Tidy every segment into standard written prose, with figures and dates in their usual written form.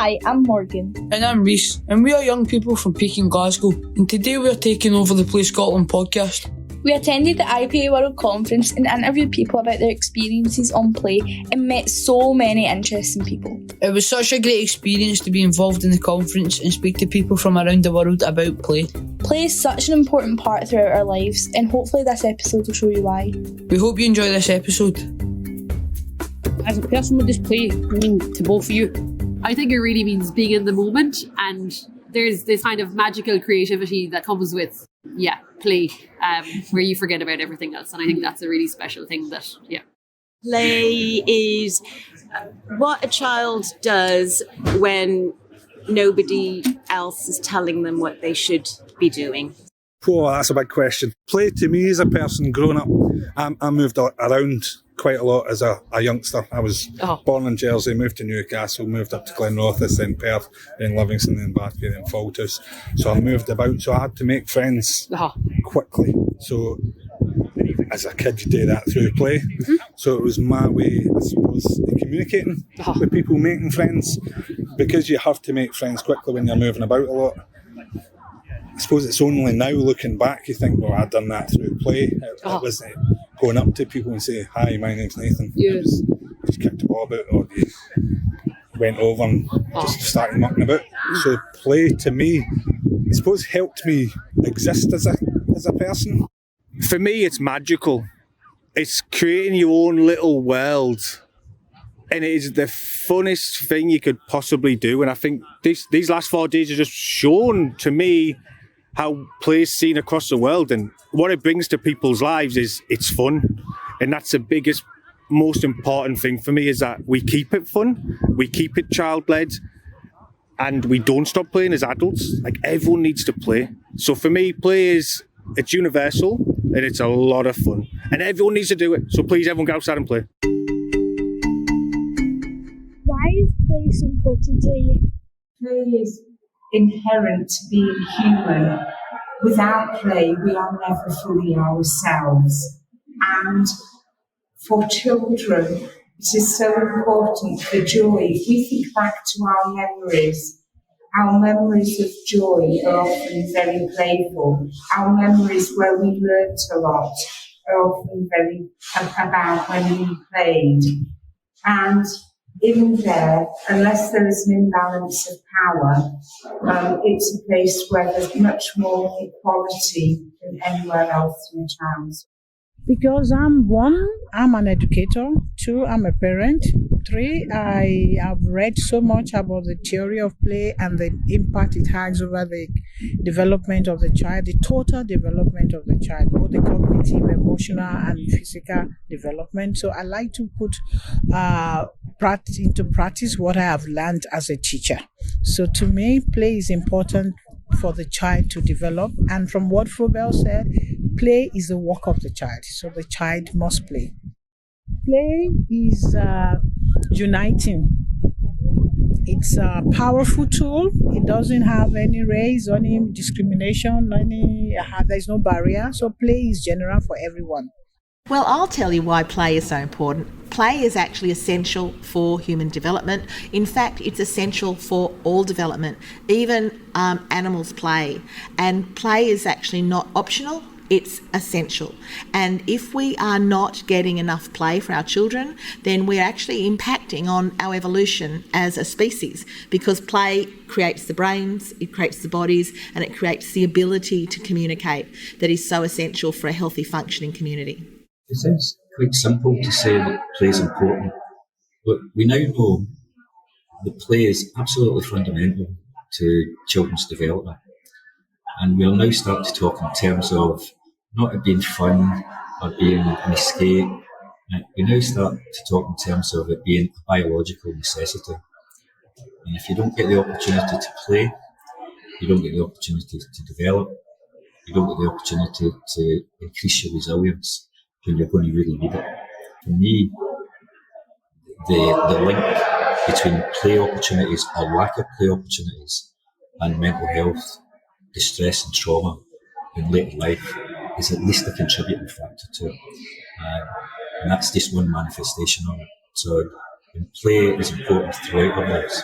Hi, I'm Morgan. And I'm Reese, and we are young people from PEEK in Glasgow, and today we are taking over the Play Scotland podcast. We attended the IPA World Conference and interviewed people about their experiences on play and met so many interesting people. It was such a great experience to be involved in the conference and speak to people from around the world about play. Play is such an important part throughout our lives, and hopefully this episode will show you why. We hope you enjoy this episode. As a person, what does play mean to both of you? I think it really means being in the moment, and there's this kind of magical creativity that comes with, play, where you forget about everything else. And I think that's a really special thing Play is what a child does when nobody else is telling them what they should be doing. Oh, that's a big question. Play to me as a person growing up, I moved around quite a lot as a youngster. I was born in Jersey, moved to Newcastle, moved up to Glenrothes, then Perth, then Livingston, then Bathgate, then Falthouse. So I moved about, so I had to make friends quickly. So as a kid, you do that through play. Mm-hmm. So it was my way, I suppose, in communicating with people, making friends, because you have to make friends quickly when you're moving about a lot. I suppose it's only now looking back you think, well, I'd done that through play. It wasn't going up to people and say, hi, my name's Nathan. Yeah. Just kicked the ball about, or you went over and just started mucking about. So play to me, I suppose, helped me exist as a person. For me, it's magical. It's creating your own little world. And it is the funnest thing you could possibly do. And I think these last 4 days have just shown to me how play is seen across the world, and what it brings to people's lives is it's fun. And that's the biggest, most important thing for me, is that we keep it fun, we keep it child-led, and we don't stop playing as adults. Like, everyone needs to play. So for me, it's universal and it's a lot of fun. And everyone needs to do it. So please, everyone, get outside and play. Why is play so important to you? Play is inherent to being human. Without play, we are never fully ourselves. And for children, it is so important for joy. If we think back to our memories of joy are often very playful. Our memories where we learnt a lot are often very about when we played. And in there, unless there is an imbalance of power, it's a place where there's much more equality than anywhere else in a town. Because I'm an educator. 2, I'm a parent. 3, I have read so much about the theory of play and the impact it has over the development of the child, the total development of the child, both the cognitive, emotional, and physical development. So I like to put into practice what I have learned as a teacher. So to me, play is important for the child to develop. And from what Frobel said, play is the work of the child. So the child must play. Play is uniting. It's a powerful tool. It doesn't have any race, any discrimination, there's no barrier. So play is general for everyone. Well, I'll tell you why play is so important. Play is actually essential for human development. In fact, it's essential for all development. Even animals play. And play is actually not optional. It's essential. And if we are not getting enough play for our children, then we're actually impacting on our evolution as a species, because play creates the brains, it creates the bodies, and it creates the ability to communicate that is so essential for a healthy functioning community. It sounds quite simple to say that play is important, but we now know that play is absolutely fundamental to children's development. And we'll now start to talk in terms of not it being fun or being an escape. We now start to talk in terms of it being a biological necessity. And if you don't get the opportunity to play, you don't get the opportunity to develop, you don't get the opportunity to increase your resilience when you're going to really need it. For me, the link between play opportunities or lack of play opportunities and mental health, distress and trauma in later life is at least a contributing factor to it. And that's just one manifestation of it. So play is important throughout our lives.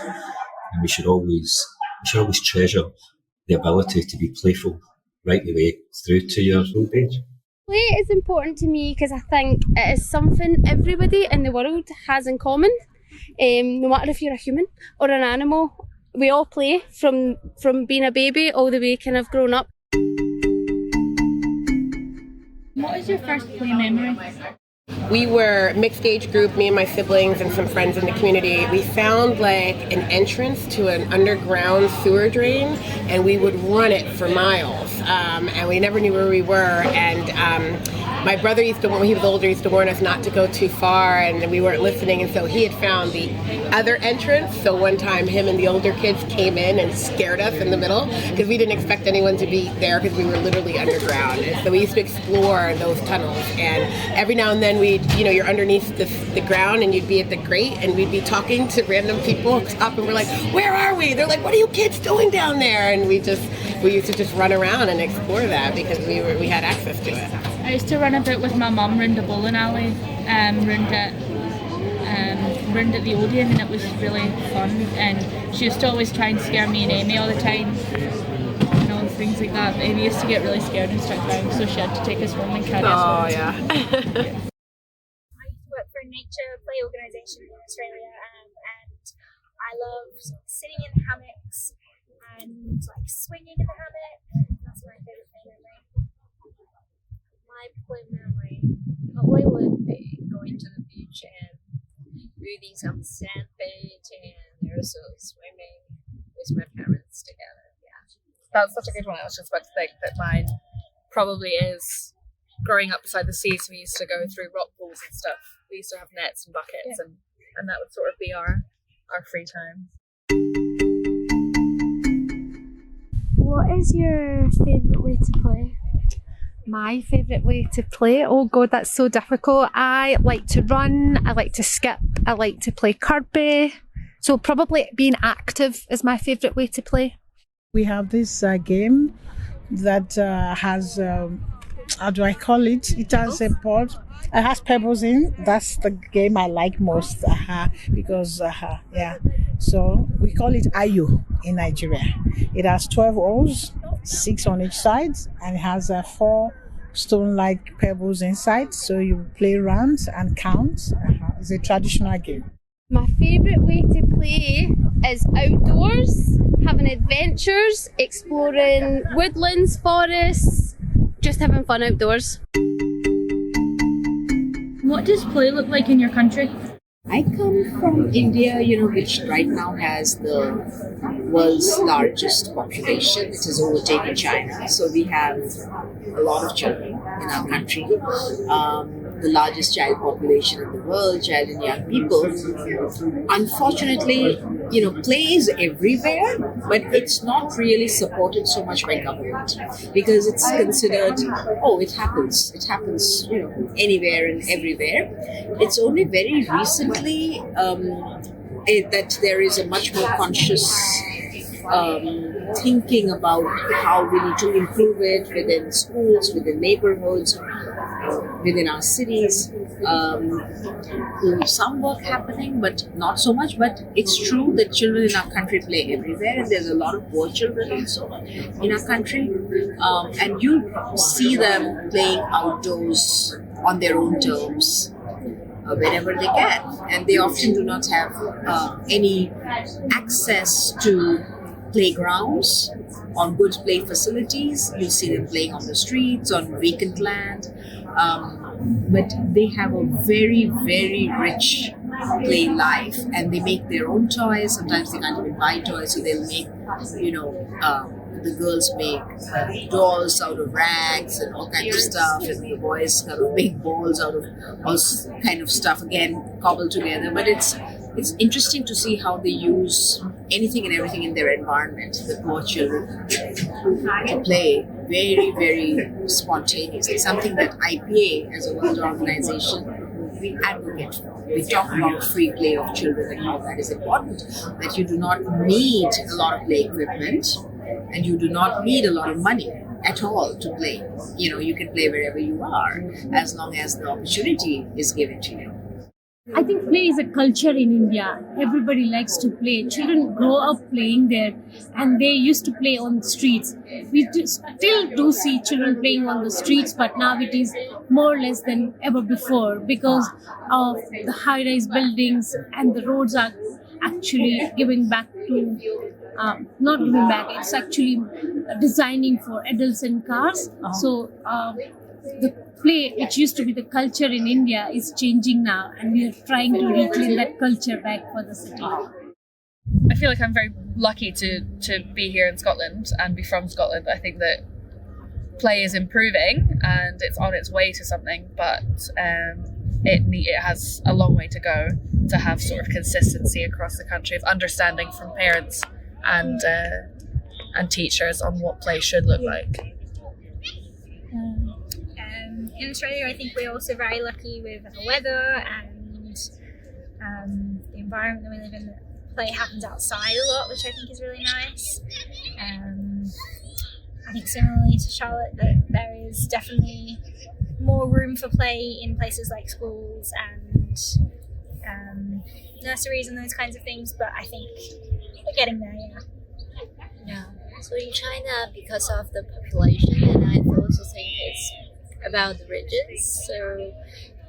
and we should always treasure the ability to be playful right the way through to your old age. Play is important to me because I think it is something everybody in the world has in common. No matter if you're a human or an animal, we all play from being a baby all the way kind of grown up. What is your first play memory? We were a mixed age group, me and my siblings and some friends in the community. We found like an entrance to an underground sewer drain, and we would run it for miles. And we never knew where we were. And my brother when he was older, used to warn us not to go too far, and we weren't listening. And so he had found the other entrance. So one time, him and the older kids came in and scared us in the middle because we didn't expect anyone to be there because we were literally underground. And so we used to explore those tunnels. And every now and then, you're underneath the ground, and you'd be at the grate, and we'd be talking to random people up, and we're like, "Where are we?" They're like, "What are you kids doing down there?" And we used to just run around and explore that because we had access to it. I used to run a bit with my mum round the bowling alley, round at the Odeon, and it was really fun. And she used to always try and scare me and Amy all the time, and all things like that. Amy used to get really scared and start crying, so she had to take us home and carry us home. Oh yeah. I used to work for a nature play organisation in Australia, and I loved sitting in hammocks and like swinging in the hammock. That's my favourite play memory. My play memory probably would be going to the beach and reading some sandpit and also swimming with my parents together. Yeah, that's such a good one. I was just about to think that mine probably is growing up beside the sea, so we used to go through rock pools and stuff. We used to have nets and buckets, and that would sort of be our free time. What is your favourite way to play? My favourite way to play? Oh God, that's so difficult. I like to run, I like to skip, I like to play Kirby. So probably being active is my favourite way to play. We have this game that has, how do I call it? It has a board. It has pebbles in. That's the game I like most because, yeah. So we call it Ayo in Nigeria. It has 12 holes, 6 on each side, and it has 4 stone-like pebbles inside. So you play rounds and count. It's a traditional game. My favourite way to play is outdoors, having adventures, exploring woodlands, forests, just having fun outdoors. What does play look like in your country? I come from India, which right now has the world's largest population. It has overtaken China. So we have a lot of children in our country. The largest child population in the world, child and young people. Unfortunately, play is everywhere, but it's not really supported so much by government because it's considered, it happens, anywhere and everywhere. It's only very recently that there is a much more conscious thinking about how we need to improve it within schools, within neighborhoods, within our cities. Some work happening, but not so much. But it's true that children in our country play everywhere, and there's a lot of poor children also in our country. And you see them playing outdoors on their own terms. Whenever they can, and they often do not have any access to playgrounds or good play facilities. You see them playing on the streets, on vacant land, but they have a very, very rich play life, and they make their own toys. Sometimes they can't even buy toys, so they'll make, the girls make dolls out of rags and all kinds of stuff, and the boys kind of make balls out of all kind of stuff, again, cobbled together. But it's interesting to see how they use anything and everything in their environment, the poor children, to play very, very spontaneously, something that IPA as a world organization, we advocate for. We talk about free play of children and how that is important, that you do not need a lot of play equipment and you do not need a lot of money at all to play. You can play wherever you are as long as the opportunity is given to you. I think play is a culture in India. Everybody likes to play. Children grow up playing there, and they used to play on the streets. We still do see children playing on the streets, but now it is more or less than ever before because of the high-rise buildings, and the roads are actually giving back to, not giving back, it's actually designing for adults and cars. So the play, which used to be the culture in India, is changing now, and we are trying to reclaim that culture back for the city. I feel like I'm very lucky to be here in Scotland and be from Scotland. I think that play is improving and it's on its way to something, but it has a long way to go to have sort of consistency across the country of understanding from parents and teachers on what play should look like. In Australia, I think we're also very lucky with the weather and the environment that we live in. Play happens outside a lot, which I think is really nice. I think similarly to Charlotte, that there is definitely more room for play in places like schools and nurseries and those kinds of things, but I think we're getting there, Yeah. So in China, because of the population, and I also think it's about the regions. So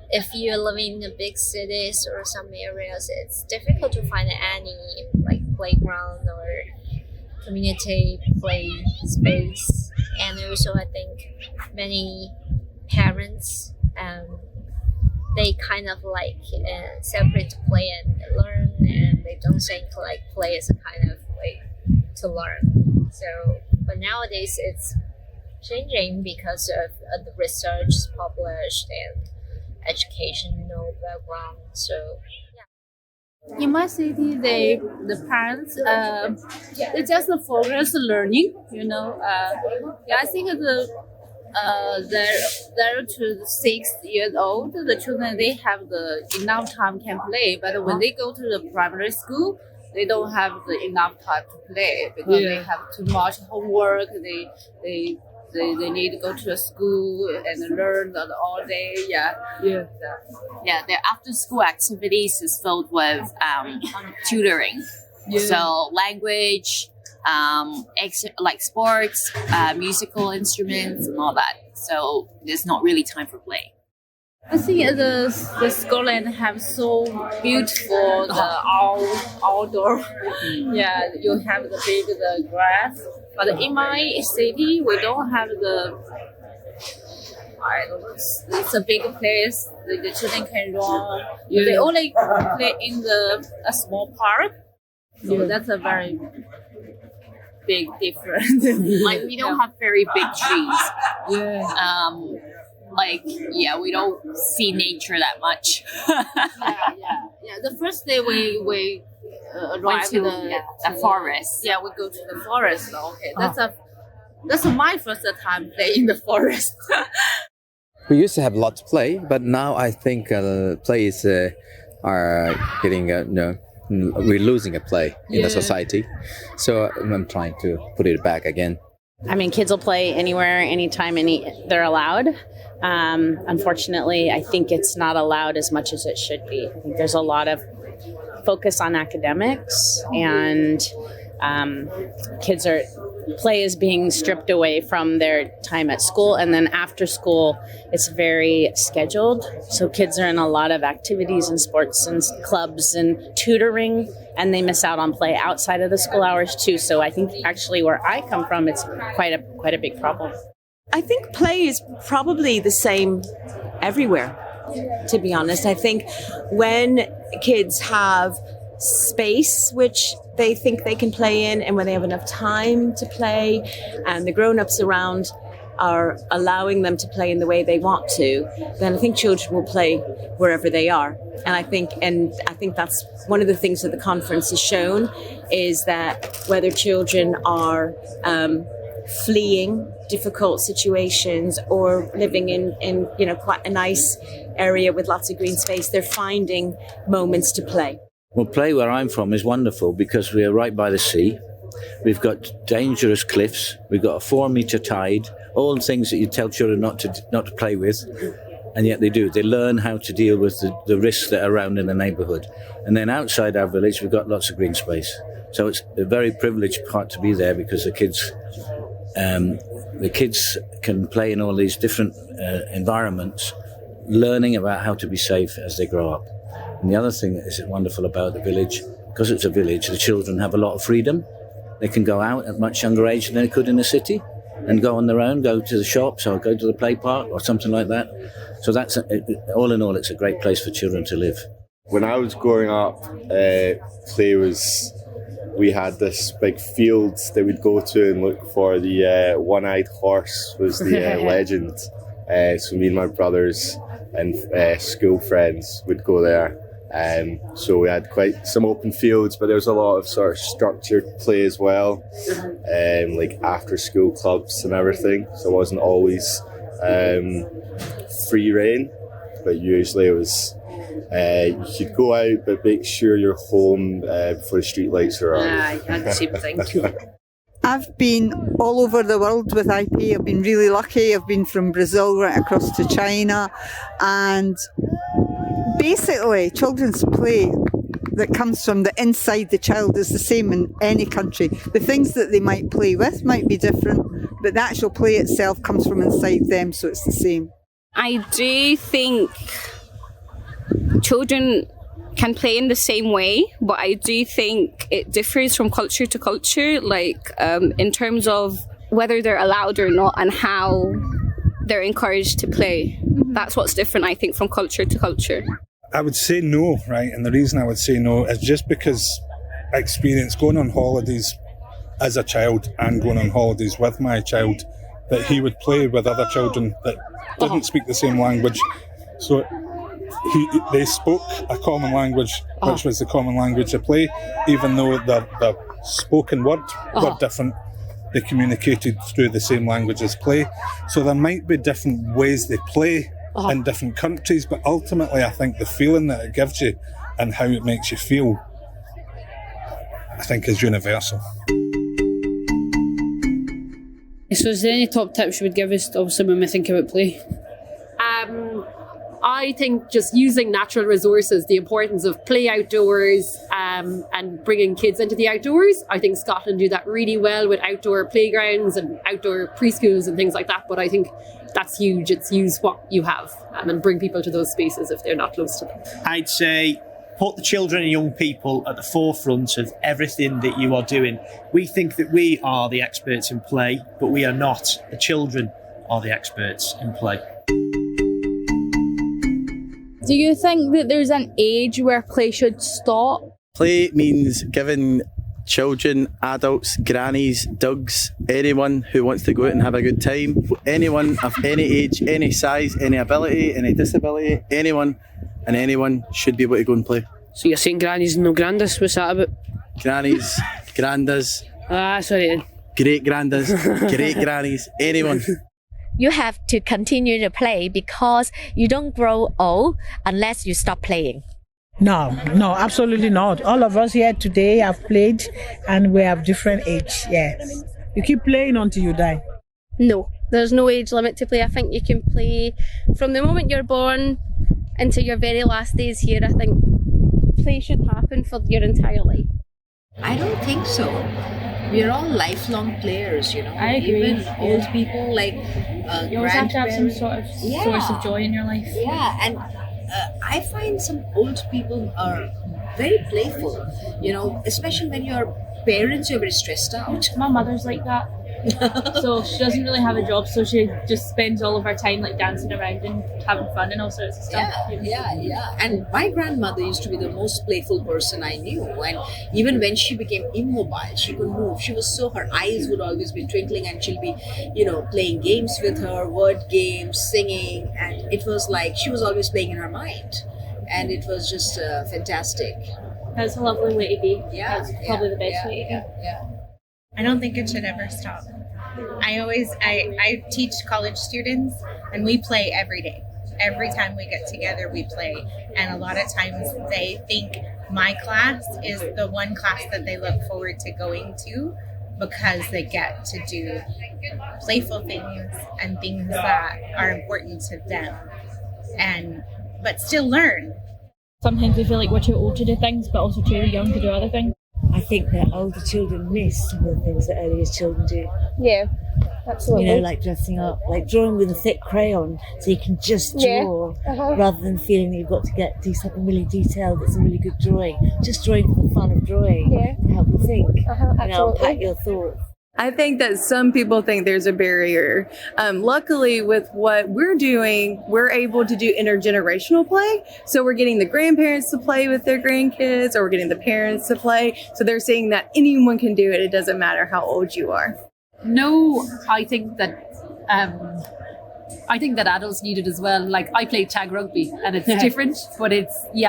if you're living in big cities or some areas, it's difficult to find any like playground or community play space. And also I think many parents they kind of like separate play and learn, and they don't think like play is a kind of way to learn. So but nowadays it's changing because of the research published and educational background. So in my city, the parents they just focus learning. I think they're to 6 years old. The children they have the enough time can play, but when they go to the primary school, they don't have the enough time to play because they have too much homework. They need to go to a school and learn all day. Their after school activities is filled with tutoring. So language, like sports, musical instruments and all that. So there's not really time for play. I think the Scotland have so beautiful outdoor. You have the big grass, but in my city we don't have the. I don't know. It's a big place. The children can run. They only play in a small park. So that's a very big difference. Like we don't have very big trees. We don't see nature that much. The first day we went to the forest. Yeah, we go to the forest. Okay, that's my first time playing in the forest. We used to have a lot to play, but now I think plays are getting we're losing a play in the society. So I'm trying to put it back again. I mean, kids will play anywhere, anytime, they're allowed. Unfortunately, I think it's not allowed as much as it should be. I think there's a lot of focus on academics, and play is being stripped away from their time at school, and then after school, it's very scheduled. So kids are in a lot of activities and sports and clubs and tutoring, and they miss out on play outside of the school hours too. So I think actually where I come from, it's quite a big problem. I think play is probably the same everywhere, to be honest. I think when kids have space which they think they can play in, and when they have enough time to play, and the grown-ups around are allowing them to play in the way they want to, then I think children will play wherever they are. And I think that's one of the things that the conference has shown, is that whether children are fleeing difficult situations or living in quite a nice area with lots of green space, they're finding moments to play. Well, play where I'm from is wonderful because we are right by the sea. We've got dangerous cliffs. We've got a 4-meter tide. All the things that you tell children not to play with. and yet they do. They learn how to deal with the risks that are around in the neighbourhood. And then outside our village, we've got lots of green space. So it's a very privileged part to be there, because the kids can play in all these different environments, learning about how to be safe as they grow up. And the other thing that is wonderful about the village, because it's a village, the children have a lot of freedom. They can go out at much younger age than they could in the city and go on their own, go to the shops or go to the play park or something like that. So that's, all in all, it's a great place for children to live. When I was growing up, play was, we had this big field that we'd go to and look for. The one-eyed horse was the legend. So me and my brothers and school friends would go there. So we had quite some open fields, but there was a lot of sort of structured play as well, like after school clubs and everything. So it wasn't always free reign, but usually it was you could go out, but make sure you're home before the street lights are on. Yeah, I had the same thing too. I've been all over the world with IPA. I've been really lucky. I've been from Brazil right across to China, and basically children's play that comes from the inside the child is the same in any country. The things that they might play with might be different, but the actual play itself comes from inside them, so it's the same. I do think children can play in the same way, but I do think it differs from culture to culture, like in terms of whether they're allowed or not and how they're encouraged to play. That's what's different, I think, from culture to culture. I would say no, right? And the reason I would say no is just because I experienced going on holidays as a child and going on holidays with my child, that he would play with other children that didn't speak the same language. So they spoke a common language, which was the common language of play, even though the spoken word were different. They communicated through the same language as play. So there might be different ways they play in different countries, but ultimately I think the feeling that it gives you and how it makes you feel, I think, is universal. So is there any top tips you would give us, obviously, when we think about play? I think just using natural resources, the importance of play outdoors and bringing kids into the outdoors. I think Scotland do that really well with outdoor playgrounds and outdoor preschools and things like that. But I think that's huge. It's use what you have and bring people to those spaces if they're not close to them. I'd say put the children and young people at the forefront of everything that you are doing. We think that we are the experts in play, but we are not. The children are the experts in play. Do you think that there's an age where play should stop? Play means giving children, adults, grannies, dugs, anyone who wants to go out and have a good time, anyone of any age, any size, any ability, any disability, anyone should be able to go and play. So you're saying grannies and no grandas? What's that about? Grannies, grandas. Sorry then. Great grandas, great grannies, anyone. You have to continue to play because you don't grow old unless you stop playing. No, absolutely not. All of us here today have played and we have different age. Yes. You keep playing until you die. No, there's no age limit to play. I think you can play from the moment you're born into your very last days here. I think play should happen for your entire life. I don't think so. We're all lifelong players, you know. I agree. Even old people, like you always have to have some sort of source of joy in your life. Yeah, and I find some old people are very playful, you know, especially when your parents are very stressed out. My mother's like that. So she doesn't really have a job, so she just spends all of her time like dancing around and having fun and all sorts of stuff. Yeah. And my grandmother used to be the most playful person I knew. And even when she became immobile, she couldn't move. Her eyes would always be twinkling, and she'll be, playing games with her, word games, singing, and it was like she was always playing in her mind, and it was just fantastic. That's a lovely way to be. Yeah, that's probably the best way to be. Yeah. I don't think it should ever stop. I teach college students, and we play every day. Every time we get together, we play. And a lot of times they think my class is the one class that they look forward to going to because they get to do playful things and things that are important to them. but still learn. Sometimes we feel like we're too old to do things, but also too young to do other things. I think that older children miss some of the things that earlier children do. Yeah, absolutely. You know, like dressing up, like drawing with a thick crayon, so you can just draw, rather than feeling that you've got to do something really detailed that's a really good drawing. Just drawing for the fun of drawing to help you think, unpack your thoughts. I think that some people think there's a barrier. Luckily, with what we're doing, we're able to do intergenerational play. So we're getting the grandparents to play with their grandkids, or we're getting the parents to play. So they're saying that anyone can do it. It doesn't matter how old you are. No, I think that adults need it as well. Like, I play tag rugby, and it's different, but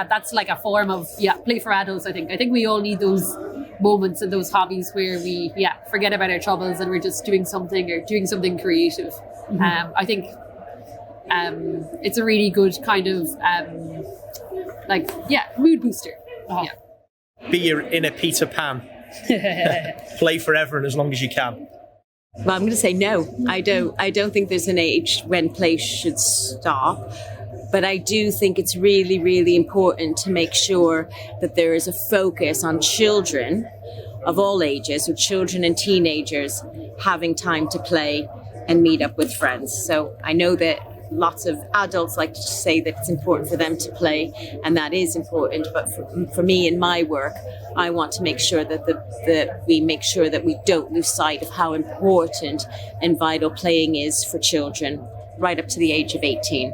that's like a form of play for adults. I think we all need those moments and those hobbies where we forget about our troubles and we're just doing something creative. I think it's a really good kind of mood booster. Be your inner Peter Pan. Play forever and as long as you can. Well, I'm going to say no. I don't think there's an age when play should stop. But I do think it's really, really important to make sure that there is a focus on children of all ages, so children and teenagers having time to play and meet up with friends. So I know that lots of adults like to say that it's important for them to play, and that is important. But for me in my work, I want to make sure that we don't lose sight of how important and vital playing is for children right up to the age of 18.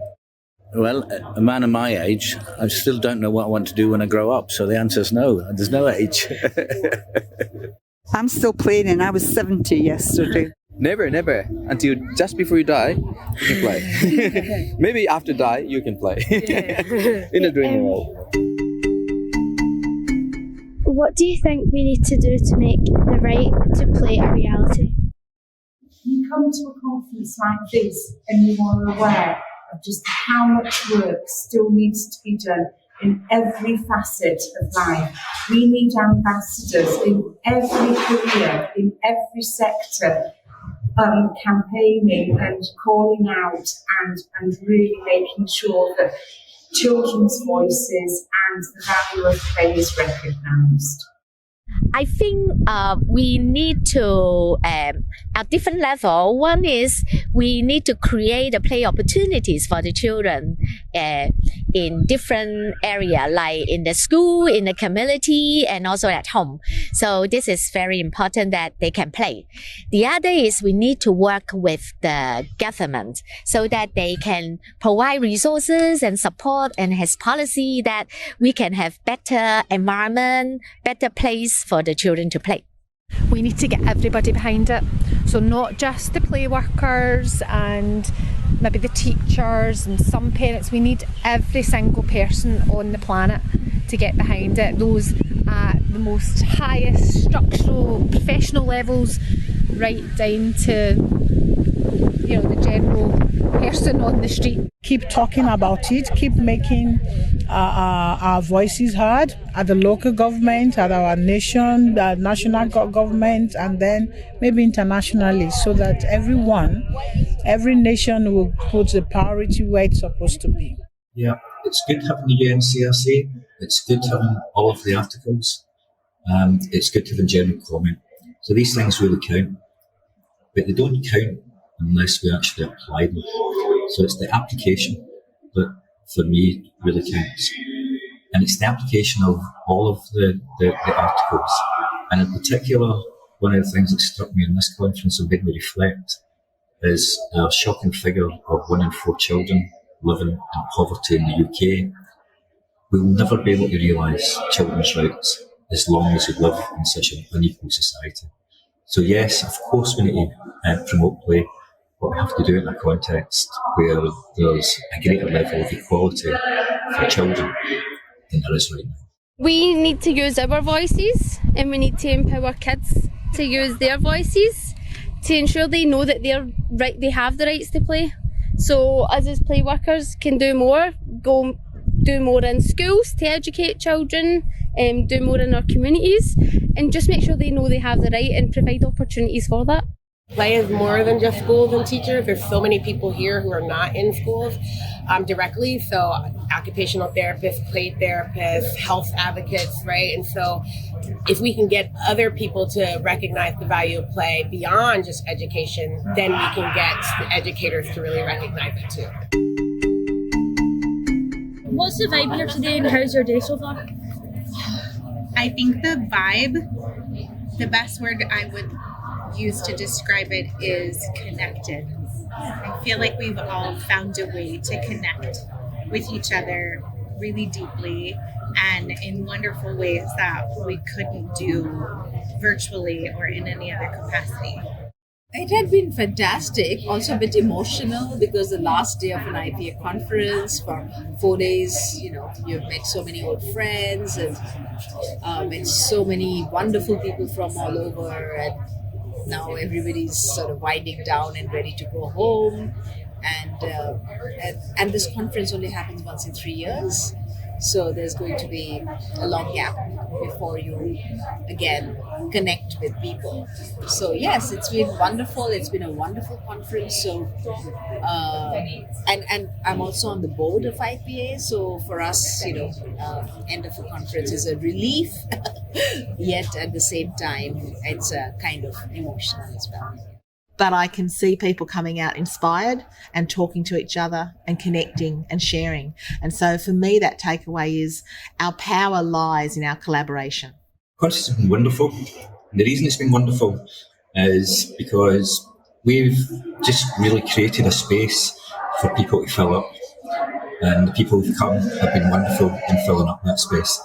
Well, a man of my age, I still don't know what I want to do when I grow up. So the answer is no. There's no age. I'm still playing, and I was 70 yesterday. Never. Until just before you die, you can play. Maybe after die, you can play. In a dream world. What do you think we need to do to make the right to play a reality? You come to a conference like this and you are aware of just how much work still needs to be done in every facet of life. We need ambassadors in every career, in every sector, campaigning and calling out and really making sure that children's voices and the value of play is recognised. I think we need to, at different level, one is we need to create play opportunities for the children in different area, like in the school, in the community, and also at home. So this is very important that they can play. The other is we need to work with the government so that they can provide resources and support and has policy that we can have better environment, better place for the children to play. We need to get everybody behind it. So not just the play workers and maybe the teachers and some parents. We need every single person on the planet to get behind it. Those at the most highest structural, professional levels, right down to, the general person on the street. Keep talking about it, keep making our voices heard at the local government, at our nation, the national government, and then maybe internationally, so that every nation will put the priority where it's supposed to be. Yeah, it's good having the UNCRC, it's good having all of the articles, it's good having general comment. So these things really count, but they don't count unless we actually apply them. So it's the application that, for me, really counts. And it's the application of all of the articles. And in particular, one of the things that struck me in this conference and made me reflect is a shocking figure of 1 in 4 children living in poverty in the UK. We will never be able to realise children's rights as long as we live in such an unequal society. So yes, of course we need to promote play, but we have to do it in a context where there's a greater level of equality for children than there is right now. We need to use our voices, and we need to empower kids to use their voices to ensure they know that they have the rights to play. So us as play workers can do more, do more in schools to educate children, do more in our communities, and just make sure they know they have the right and provide opportunities for that. Play is more than just schools and teachers. There's so many people here who are not in schools directly. So occupational therapists, play therapists, health advocates, right? And so if we can get other people to recognize the value of play beyond just education, then we can get the educators to really recognize it too. What's the vibe here today and how's your day so far? I think the vibe, the best word I would use to describe it is connected. I feel like we've all found a way to connect with each other really deeply and in wonderful ways that we couldn't do virtually or in any other capacity. It had been fantastic, also a bit emotional because the last day of an IPA conference for 4 days, you've met so many old friends and met so many wonderful people from all over, and now everybody's sort of winding down and ready to go home. And this conference only happens once in 3 years. So there's going to be a long gap before you again connect with people. So yes, it's been wonderful. It's been a wonderful conference. So and I'm also on the board of IPA. So for us, end of a conference is a relief, yet at the same time it's a kind of emotional as well. But I can see people coming out inspired and talking to each other and connecting and sharing. And so for me, that takeaway is our power lies in our collaboration. Concerts have been wonderful. And the reason it's been wonderful is because we've just really created a space for people to fill up. And the people who've come have been wonderful in filling up that space.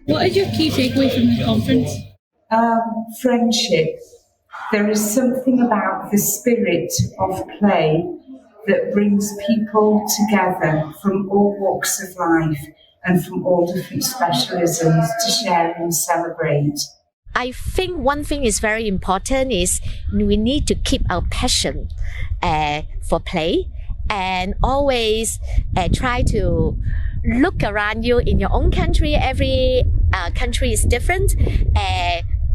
What is your key takeaway from the conference? Friendship. There is something about the spirit of play that brings people together from all walks of life and from all different specialisms to share and celebrate. I think one thing is very important is we need to keep our passion for play and always try to look around you in your own country. Every country is different.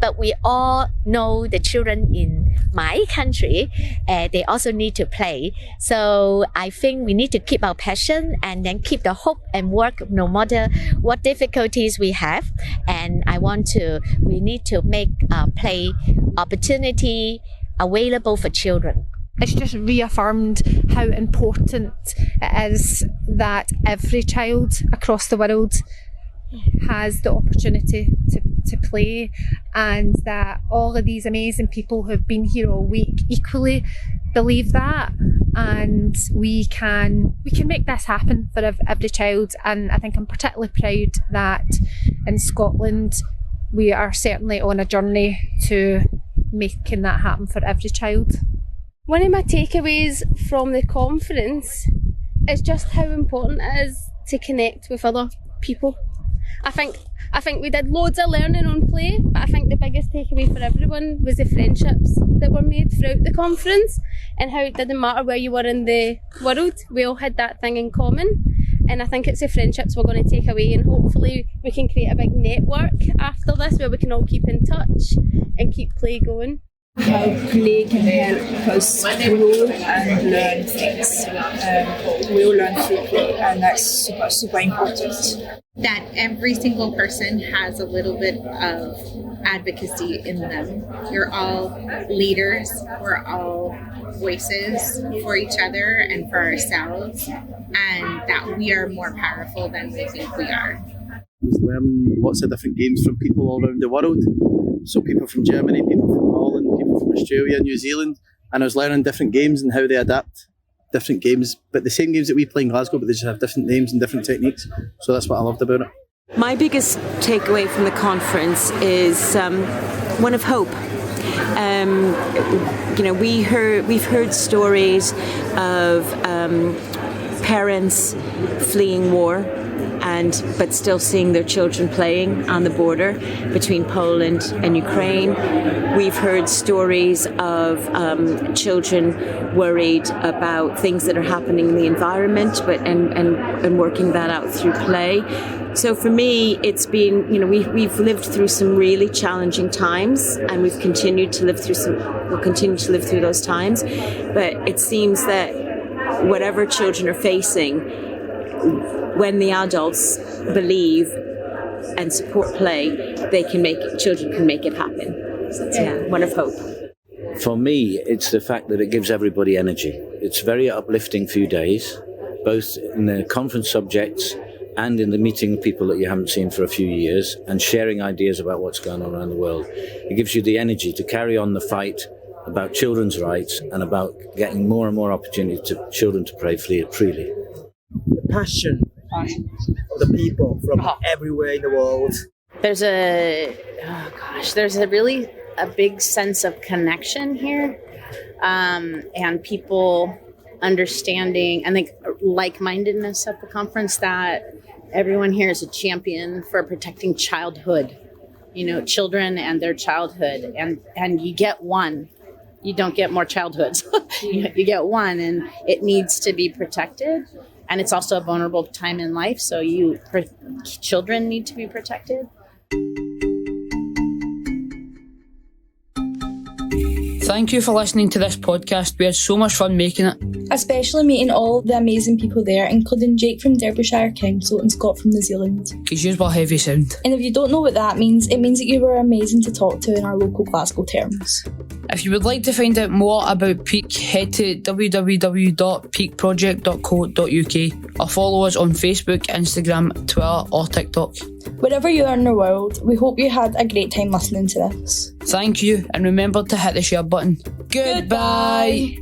But we all know the children in my country, they also need to play. So I think we need to keep our passion and then keep the hope and work no matter what difficulties we have. And we need to make play opportunity available for children. It's just reaffirmed how important it is that every child across the world has the opportunity to play, and that all of these amazing people who have been here all week equally believe that, and we can make this happen for every child. And I think I'm particularly proud that in Scotland we are certainly on a journey to making that happen for every child. One of my takeaways from the conference is just how important it is to connect with other people. I think we did loads of learning on play, but I think the biggest takeaway for everyone was the friendships that were made throughout the conference, and how it didn't matter where you were in the world, we all had that thing in common. And I think it's the friendships we're going to take away, and hopefully we can create a big network after this where we can all keep in touch and keep play going. How play can help us grow and learn things. We all learn through play, and that's super, super important. That every single person has a little bit of advocacy in them. You're all leaders, we're all voices for each other and for ourselves, and that we are more powerful than we think we are. I was learning lots of different games from people all around the world. So people from Germany, people from Holland, people from Australia, New Zealand, and I was learning different games and how they adapt different games, but the same games that we play in Glasgow, but they just have different names and different techniques. So that's what I loved about it. My biggest takeaway from the conference is one of hope. We've heard stories of parents fleeing war, but still seeing their children playing on the border between Poland and Ukraine. We've heard stories of children worried about things that are happening in the environment, and working that out through play. So for me, it's been, we've lived through some really challenging times, and we'll continue to live through those times. But it seems that whatever children are facing, when the adults believe and support play, children can make it happen. So it's one of hope. For me, it's the fact that it gives everybody energy. It's a very uplifting few days, both in the conference subjects and in the meeting people that you haven't seen for a few years and sharing ideas about what's going on around the world. It gives you the energy to carry on the fight about children's rights and about getting more and more opportunity to children to play freely. The passion of the people from everywhere in the world. There's a really big sense of connection here, and people understanding, I think, like-mindedness at the conference, that everyone here is a champion for protecting childhood, children and their childhood, and you get one. You don't get more childhoods. You get one, and it needs to be protected. And it's also a vulnerable time in life, so children need to be protected. Thank you for listening to this podcast. We had so much fun making it. Especially meeting all the amazing people there, including Jake from Derbyshire Council and Scott from New Zealand. Because you were heavy sound. And if you don't know what that means, it means that you were amazing to talk to in our local Glasgow terms. If you would like to find out more about PEEK, head to www.peekproject.co.uk or follow us on Facebook, Instagram, Twitter or TikTok. Wherever you are in the world, we hope you had a great time listening to this. Thank you, and remember to hit the share button. Goodbye.